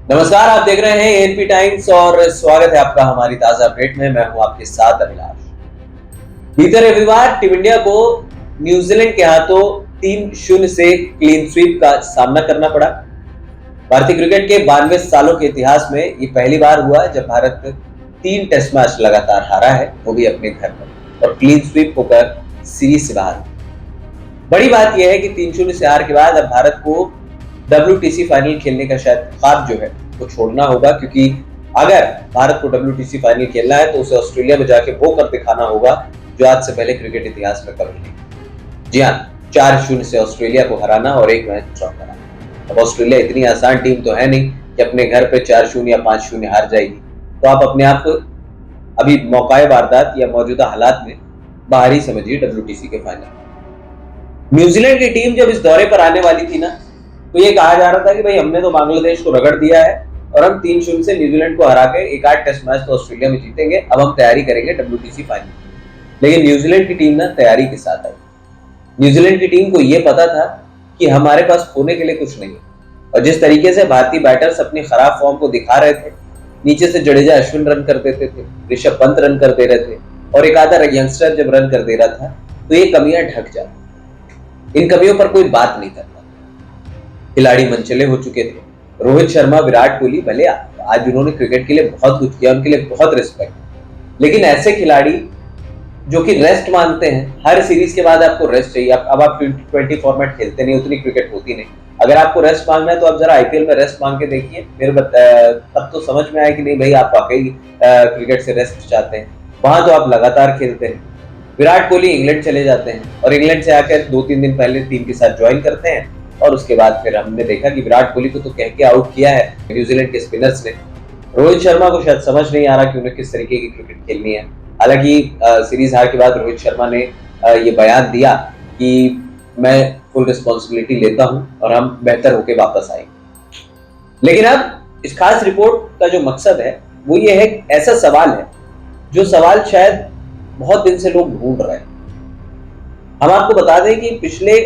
नमस्कार, आप देख रहे हैं एएनपी टाइम्स और स्वागत है आपका हमारी ताजा अपडेट में। मैं हूं आपके साथ अभिलाष। बीते रविवार टीम इंडिया को न्यूजीलैंड के हाथों 3-0 से क्लीन स्वीप का सामना करना पड़ा। भारतीय क्रिकेट के 92 सालों के इतिहास में ये पहली बार हुआ जब भारत 3 टेस्ट मैच लगातार हारा है, वो भी अपने घर पर, और क्लीन स्वीप होकर सीरीज से बाहर। बड़ी बात यह है कि 3-0 से हार के बाद अब भारत को WTC फाइनल खेलने का शायद ख्वाब जो है वो छोड़ना होगा, क्योंकि अगर भारत को WTC फाइनल खेलना है तो उसे ऑस्ट्रेलिया में जाके वो कर दिखाना होगा जो आज से पहले क्रिकेट इतिहास में कभी नहीं। जी हाँ, 4-0 से ऑस्ट्रेलिया को हराना और एक मैच ड्रॉ कराना। अब ऑस्ट्रेलिया इतनी आसान टीम तो है नहीं कि अपने घर पे 4-0 या 5-0 हार जाएगी, तो आप अपने आप को अभी मौकाए वारदात या मौजूदा हालात में बाहर ही समझिए WTC के फाइनल। न्यूजीलैंड की टीम जब इस दौरे पर आने वाली थी ना, तो ये कहा जा रहा था कि भाई हमने तो बांग्लादेश को रगड़ दिया है और हम 3-0 से न्यूजीलैंड को हरा के एक आध टेस्ट मैच तो ऑस्ट्रेलिया में जीतेंगे, अब हम तैयारी करेंगे WTC फाइनल। लेकिन न्यूजीलैंड की टीम ना तैयारी के साथ आई। न्यूजीलैंड की टीम को ये पता था कि हमारे पास खोने के लिए कुछ नहीं है, और जिस तरीके से भारतीय बैटर्स अपनी खराब फॉर्म को दिखा रहे थे, नीचे से जडेजा अश्विन रन कर देते थे, ऋषभ पंत रन कर दे रहे थे, और एक आधा यंगस्टर जब रन कर दे रहा था, तो ये कमियां ढक जाती। इन कमियों पर कोई बात नहीं करता। खिलाड़ी मनचले हो चुके थे। रोहित शर्मा, विराट कोहली, भले आज उन्होंने क्रिकेट के लिए बहुत कुछ किया, उनके लिए बहुत रिस्पेक्ट, लेकिन ऐसे खिलाड़ी जो कि रेस्ट मांगते हैं, हर सीरीज के बाद आपको रेस्ट चाहिए। अब आप T20 फॉर्मेट खेलते नहीं, उतनी क्रिकेट होती नहीं। अगर आपको रेस्ट मांगना है तो आप जरा IPL में रेस्ट मांग के देखिए, तब तो समझ में आए कि नहीं भाई आप वाकई क्रिकेट से रेस्ट चाहते हैं। वहां तो आप लगातार खेलते हैं। विराट कोहली इंग्लैंड चले जाते हैं और इंग्लैंड से आकर 2-3 दिन पहले टीम के साथ ज्वाइन करते हैं, और उसके बाद फिर हमने देखा कि विराट कोहली को तो कह के आउट किया है न्यूजीलैंड के स्पिनर्स ने। रोहित शर्मा को शायद समझ नहीं आ रहा कि उन्हें किस तरीके की क्रिकेट खेलनी है। हालांकि सीरीज हार के बाद रोहित शर्मा ने ये बयान दिया कि मैं फुल रिस्पॉन्सिबिलिटी लेता हूं और हम बेहतर होके वापस आएंगे। लेकिन अब इस खास रिपोर्ट का जो मकसद है वो ये है, ऐसा सवाल है जो सवाल शायद बहुत दिन से लोग ढूंढ रहे हैं। हम आपको बता दें कि पिछले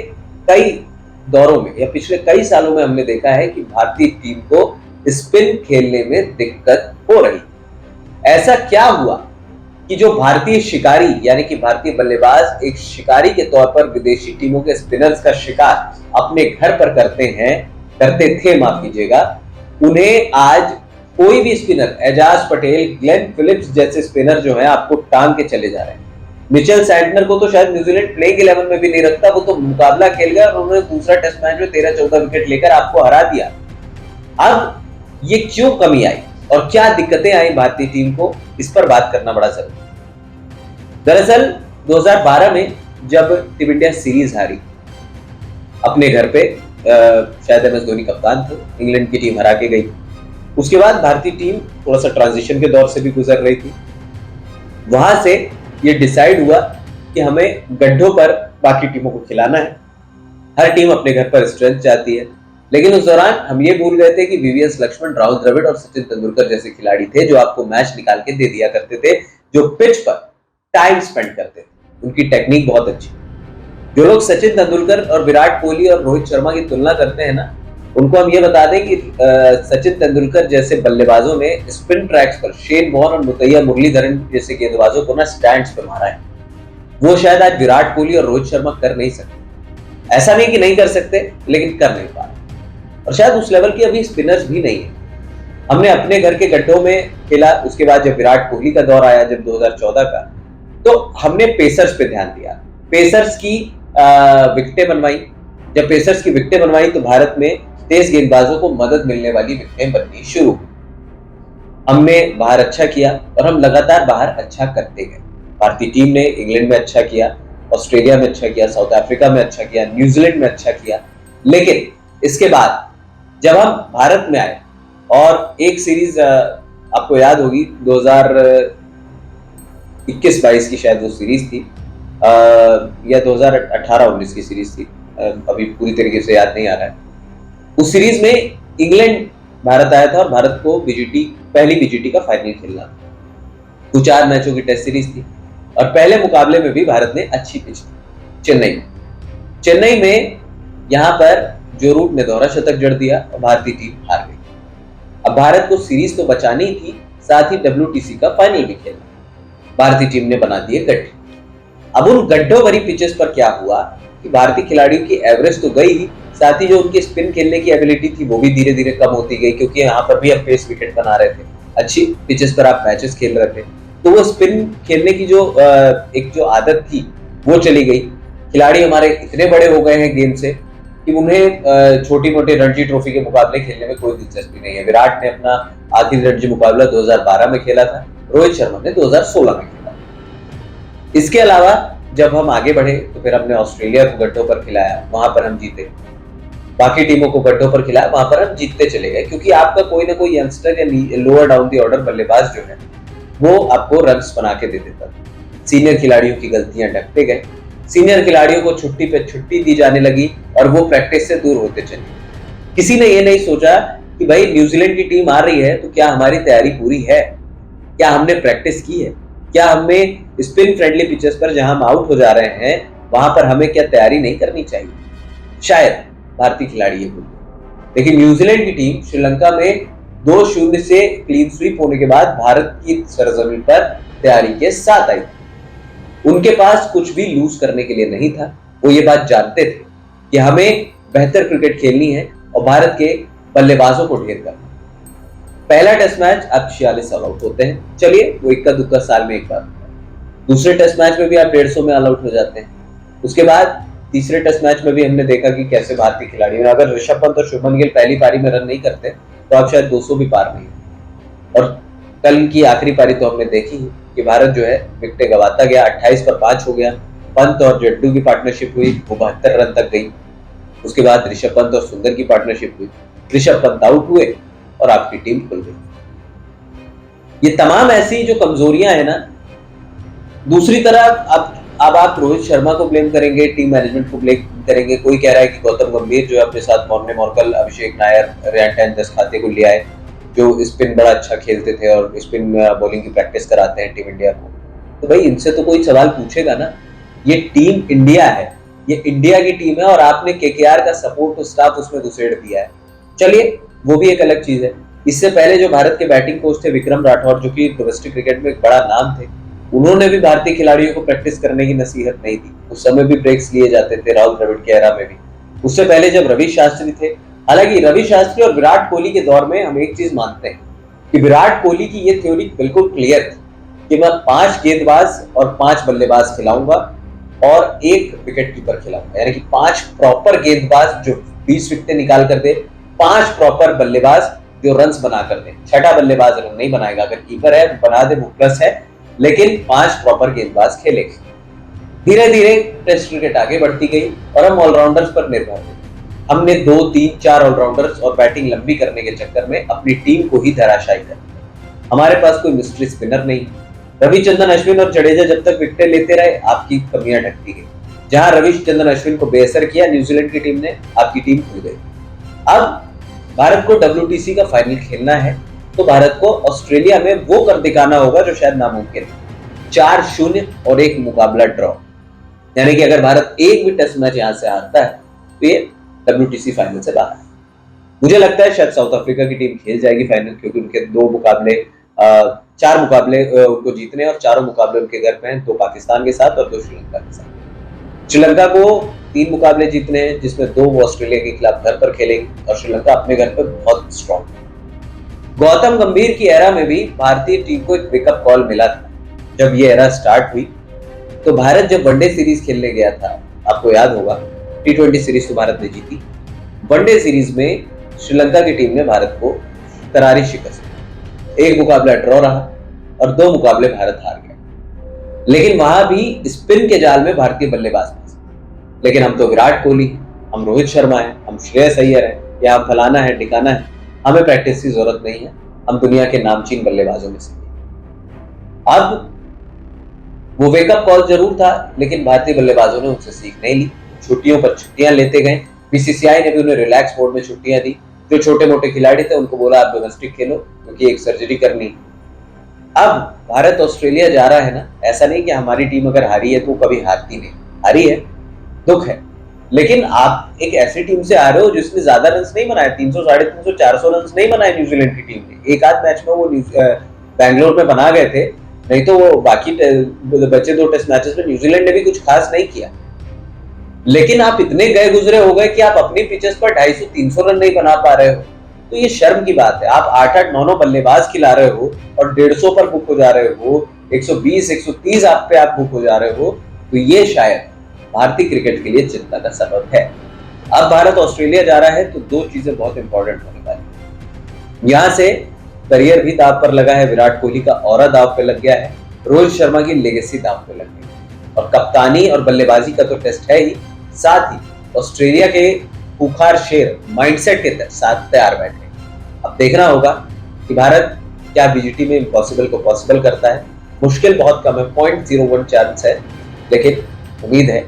कई दौरों में या पिछले कई सालों में हमने देखा है कि भारतीय टीम को स्पिन खेलने में दिक्कत हो रही। ऐसा क्या हुआ कि जो भारतीय शिकारी यानी कि भारतीय बल्लेबाज एक शिकारी के तौर पर विदेशी टीमों के स्पिनर्स का शिकार अपने घर पर करते थे, माफ कीजिएगा, उन्हें आज कोई भी spinner, Ajaz Patel, Glenn Phillips जैसे स्पिनर जो है आपको टांग के चले जा रहे हैं। मिचेल सैंटनर को तो शायद न्यूजीलैंड प्लेइंग 11 में भी नहीं रखता, वो तो मुकाबला खेल गया और उन्होंने दूसरा टेस्ट मैच में 13-14 विकेट लेकर आपको हरा दिया। अब ये क्यों कमी आई और क्या दिक्कतें आई भारतीय टीम को, इस पर बात करना बड़ा जरूरी है। दरअसल 2012 में जब टीम इंडिया सीरीज हारी अपने घर पे, शायद MS धोनी कप्तान थे, इंग्लैंड की टीम हरा के गई। उसके बाद भारतीय टीम थोड़ा सा ट्रांजिशन के दौर से भी गुजर रही थी। वहां से ये डिसाइड हुआ कि हमें गड्ढों पर बाकी टीमों को खिलाना है। हर टीम अपने घर पर स्ट्रेंथ चाहती है, लेकिन उस दौरान हम ये भूल गए थे कि VVS लक्ष्मण, राहुल द्रविड़ और सचिन तेंदुलकर जैसे खिलाड़ी थे जो आपको मैच निकाल के दे दिया करते थे, जो पिच पर टाइम स्पेंड करते थे। उनकी टेक्निक बहुत अच्छी। जो लोग सचिन तेंदुलकर और विराट कोहली और रोहित शर्मा की तुलना करते हैं ना, उनको हम ये बता दें कि सचिन तेंदुलकर जैसे बल्लेबाजों ने स्पिन ट्रैक्स पर शेन वॉर्न और मुतैया मुरलीधरन जैसे गेंदबाजों को ना स्टैंड्स पे मारा है। वो शायद आज विराट कोहली और रोहित शर्मा कर नहीं सकते। ऐसा नहीं कि नहीं कर सकते, लेकिन कर नहीं पा रहे, और शायद उस लेवल के अभी स्पिनर्स भी नहीं है। हमने अपने घर के गड्ढों में खेला। उसके बाद जब विराट कोहली का दौर आया, जब 2014 का, तो हमने पेसर्स पे ध्यान दिया, पेसर्स की विकेटें बनवाई। जब पेसर्स की विकेटें बनवाई तो भारत में तेज गेंदबाजों को मदद मिलने वाली विकेटें बननी शुरू हुई। हमने बाहर अच्छा किया और हम लगातार बाहर अच्छा करते गए। भारतीय टीम ने इंग्लैंड में अच्छा किया, ऑस्ट्रेलिया में अच्छा किया, साउथ अफ्रीका में अच्छा किया, न्यूजीलैंड में अच्छा किया। लेकिन इसके बाद जब हम भारत में आए और एक सीरीज आपको याद होगी 2021-22 की शायद वो सीरीज थी, या 2018-19 की सीरीज थी, अभी पूरी तरीके से याद नहीं आ रहा है। उस सीरीज में इंग्लैंड भारत आया था और भारत को पहली BGT का फाइनल खेलना। वो 4 मैचों की टेस्ट सीरीज थी और पहले मुकाबले में भी भारत ने अच्छी पिच थी चेन्नई में। यहाँ पर जो रूट ने दोहरा शतक जड़ दिया और भारतीय टीम हार गई। अब भारत को सीरीज तो बचानी थी, साथ ही WTC का फाइनल भी खेलना। भारतीय टीम ने बना दिए गड्ढे। अब उन गड्ढों भरी पिचेस पर क्या हुआ कि भारतीय खिलाड़ियों की एवरेज तो गई ही, साथ ही जो उनकी स्पिन खेलने की एबिलिटी थी वो भी धीरे धीरे कम होती गई, क्योंकि यहाँ पर भी हम पेस विकेट बना रहे थे, अच्छी पिचेस पर आप मैचेस खेल रहे थे, तो वो स्पिन खेलने की जो एक जो आदत थी वो चली गई। खिलाड़ी हमारे इतने बड़े हो गए हैं गेम से कि उन्हें छोटी मोटी रणजी ट्रॉफी के मुकाबले खेलने में कोई दिलचस्पी नहीं है। विराट ने अपना आखिरी रणजी मुकाबला 2012 में खेला था, रोहित शर्मा ने 2016 में खेला। इसके अलावा जब हम आगे बढ़े तो फिर हमने ऑस्ट्रेलिया को गड्ढों पर खिलाया, वहां पर हम जीते। बाकी टीमों को गड्ढों पर खिलाया, वहां पर हम जीतते चले गए, क्योंकि आपका कोई ना कोई यंगस्टर या लोअर डाउन दी ऑर्डर बल्लेबाज जो है वो आपको रन्स बना के दे देता। सीनियर खिलाड़ियों की गलतियां ढकते गए, सीनियर खिलाड़ियों को छुट्टी पे छुट्टी दी जाने लगी और वो प्रैक्टिस से दूर होते चले। किसी ने ये नहीं सोचा कि भाई न्यूजीलैंड की टीम आ रही है तो क्या हमारी तैयारी पूरी है, क्या हमने प्रैक्टिस की है, क्या हमें स्पिन फ्रेंडली पिचेस पर जहां हम आउट हो जा रहे हैं वहां पर हमें क्या तैयारी नहीं करनी चाहिए। शायद भारतीय खिलाड़ी ये बोलते, लेकिन न्यूजीलैंड की टीम श्रीलंका में 2-0 से क्लीन स्वीप होने के बाद भारत की सरजमीन पर तैयारी के साथ आई। उनके पास कुछ भी लूज करने के लिए नहीं था। वो ये बात जानते थे कि हमें बेहतर क्रिकेट खेलनी है और भारत के बल्लेबाजों को ढेर करना। पहला टेस्ट मैच आप 46 ऑल आउट होते हैं, चलिए वो इक्का दुक्का साल में एक बार होता है। दूसरे टेस्ट मैच में भी आप 150 में ऑल आउट हो जाते हैं। उसके बाद तीसरे टेस्ट मैच में भी हमने देखा कि कैसे भारतीय खिलाड़ियों, अगर ऋषभ पंत और शुभमन गिल पहली पारी में रन नहीं करते तो आप शायद 200 भी पार नहीं। और कल की आखिरी पारी तो हमने देखी ही कि भारत जो है विकेटें गंवाता गया, 28 पर 5 हो गया। पंत और जड्डू की पार्टनरशिप हुई, वो 72 रन तक गई। उसके बाद ऋषभ पंत और सुंदर की पार्टनरशिप हुई, ऋषभ पंत आउट हुए और आपकी टीम खुल गई। ये तमाम ऐसी जो कमजोरियां है ना, दूसरी तरफ अब आप रोहित शर्मा को ब्लेम करेंगे, टीम मैनेजमेंट को ब्लेम करेंगे। कोई कह रहा है कि गौतम गंभीर जो है अपने साथ मॉर्ने मॉर्कल, अभिषेक नायर, रेंटन दसखाते को ले आए, जो स्पिन बड़ा अच्छा खेलते थे और स्पिन बॉलिंग की प्रैक्टिस कराते हैं टीम इंडिया को। तो भाई इनसे तो कोई सवाल पूछेगा ना। ये टीम इंडिया है, ये इंडिया की टीम है और आपने केकेआर का सपोर्ट स्टाफ उसमें घुसेड़ दिया है। चलिए वो भी एक अलग चीज है। इससे पहले जो भारत के बैटिंग कोच थे विक्रम राठौर, जो कि डोमेस्टिक क्रिकेट में एक बड़ा नाम थे, उन्होंने भी भारतीय खिलाड़ियों को प्रैक्टिस करने की नसीहत नहीं दी। उस समय भी ब्रेक्स लिए जाते थे, राहुल द्रविड़ के एरा में भी। उससे पहले जब रवि शास्त्री थे, हालांकि रवि शास्त्री और विराट कोहली के दौर में हम एक चीज मानते हैं कि विराट कोहली की ये थ्योरी बिल्कुल क्लियर थी कि मैं 5 गेंदबाज और 5 बल्लेबाज खिलाऊंगा और 1 विकेट कीपर खिलाऊंगा, यानी कि 5 प्रॉपर गेंदबाज जो 20 विकेटें निकाल कर दे, 5 प्रॉपर बल्लेबाज जो रन्स बना कर दे। छठा बल्लेबाज रन नहीं बनाएगा, अगर कीपर है बना दे वो प्लस है, लेकिन 5 प्रॉपर गेंदबाज खेलेंगे। धीरे धीरे टेस्ट क्रिकेट आगे बढ़ती गई और हम ऑलराउंडर्स पर निर्भर थे। हमने 2, 3, 4 ऑलराउंडर्स और बैटिंग लंबी करने के चक्कर में अपनी टीम को ही धराशायी कर दिया। हमारे पास कोई मिस्ट्री स्पिनर नहीं। रविचंद्रन अश्विन और जडेजा जब तक विकेटें लेते रहे, आपकी कमियां ढकती गई। जहां रविचंद्रन अश्विन को बेअसर किया न्यूजीलैंड की टीम ने, आपकी टीम खुल गई। अब भारत को WTC का फाइनल खेलना है तो भारत को ऑस्ट्रेलिया में वो कर दिखाना होगा जो शायद नामुमकिन है। 4-0 और 1 मुकाबला ड्रॉ, यानी कि अगर भारत एक भी टेस्ट मैच यहां से हारता है तो ये WTC फाइनल से बाहर है। मुझे लगता है शायद साउथ अफ्रीका की टीम खेल जाएगी फाइनल, क्योंकि उनके 4 मुकाबले उनको जीतने और चारों मुकाबले उनके घर पे हैं, 2 पाकिस्तान के साथ और 2 श्रीलंका के साथ। श्रीलंका को 3 मुकाबले जीतने हैं, जिसमें 2 वो ऑस्ट्रेलिया के खिलाफ घर पर खेलेंगे और श्रीलंका अपने घर पर बहुत स्ट्रॉन्ग है। गौतम गंभीर की एरा में भी भारतीय टीम को एक पिकअप कॉल मिला था। जब ये एरा स्टार्ट हुई तो भारत जब वनडे सीरीज खेलने गया था, आपको याद होगा T20 सीरीज तो भारत ने जीती, वनडे सीरीज में श्रीलंका की टीम ने भारत को करारी शिकस्त दी। 1 मुकाबला ड्रॉ रहा और 2 मुकाबले भारत हार गया। लेकिन वहां भी स्पिन के जाल में भारतीय बल्लेबाज फंसे। लेकिन हम तो विराट कोहली, हम रोहित शर्मा है, हम श्रेयस अय्यर है, या हम फलाना है ठिकाना है, हमें प्रैक्टिस की जरूरत नहीं है, हम दुनिया के नामचीन बल्लेबाजों में से। अब वो वेकअप कॉल जरूर था, लेकिन भारतीय बल्लेबाजों ने उनसे सीख नहीं ली। छुट्टियों पर छुट्टियां लेते गए। BCCI ने भी उन्हें रिलैक्स मोड में छुट्टियां दी। जो छोटे मोटे खिलाड़ी थे उनको बोला आप डोमेस्टिक खेलो, क्योंकि एक सर्जरी करनी। अब भारत ऑस्ट्रेलिया जा रहा है ना, ऐसा नहीं कि हमारी टीम अगर हारी है तो कभी हारती नहीं, हारी है, दुख है, लेकिन आप एक ऐसी टीम से आ रहे हो जिसने ज्यादा रन नहीं बनाए, 300, 350, 400 रन नहीं बनाए न्यूजीलैंड की टीम ने। एक आध मैच में वो बैंगलोर में बना गए थे, नहीं तो वो बाकी बचे 2 टेस्ट मैचेस में न्यूजीलैंड ने भी कुछ खास नहीं किया। लेकिन आप इतने गए गुजरे हो गए कि आप अपनी पिचेस पर 250-300 रन नहीं बना पा रहे हो, तो ये शर्म की बात है। आप 8-8, 9-9 बल्लेबाज खिला रहे हो और 150 पर बुक हो जा रहे हो, 120, 130 आप पे आप बुक हो जा रहे हो, तो ये शायद भारतीय क्रिकेट के लिए चिंता का सबब है। अब भारत ऑस्ट्रेलिया जा रहा है तो 2 चीजें बहुत इंपॉर्टेंट होने वाली। यहां से करियर भी दांव पर लगा है, विराट कोहली का ऑरा दांव पे लग गया है, रोहित शर्मा की लेगेसी दांव पे लग गई है, और कप्तानी और बल्लेबाजी का तो टेस्ट है ही, साथ ही ऑस्ट्रेलिया के खूंखार शेर माइंडसेट के साथ तैयार बैठे। अब देखना होगा कि भारत क्या बीजीटी में इम्पॉसिबल को पॉसिबल करता है। मुश्किल बहुत कम है, 0.01 चांस है, लेकिन उम्मीद है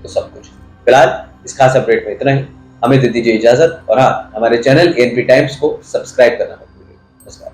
तो सब कुछ। फिलहाल इस खास अपडेट में इतना ही। हमें दे दीजिए इजाजत, और हाँ, हमारे चैनल एएनपी टाइम्स को सब्सक्राइब करना मत भूलिए। नमस्कार।